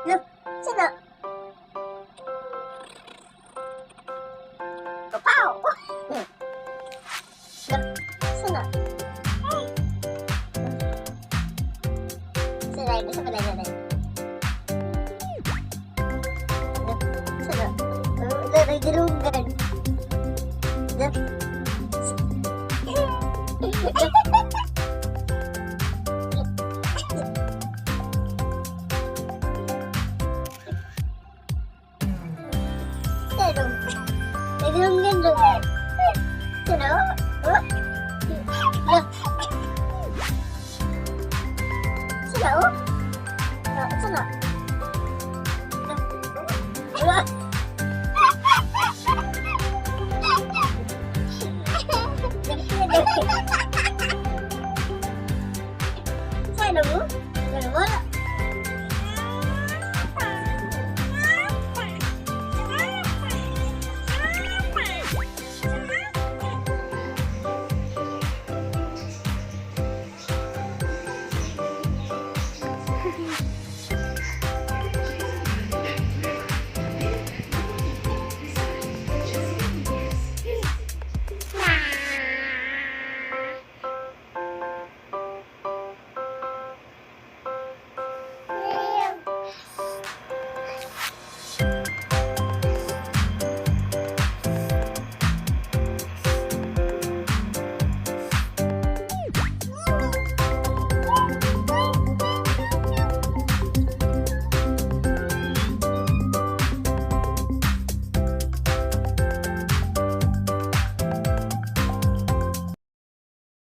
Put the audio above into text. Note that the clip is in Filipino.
Look, sino? Kapaw! Look, sino? Sino? Gusto ko na yun. Look, sino? Look, may dilungan. Look. Naglunggan-lunggan. Sino? Oh? Look. Sino? Oh, sino? Look. Sino mo?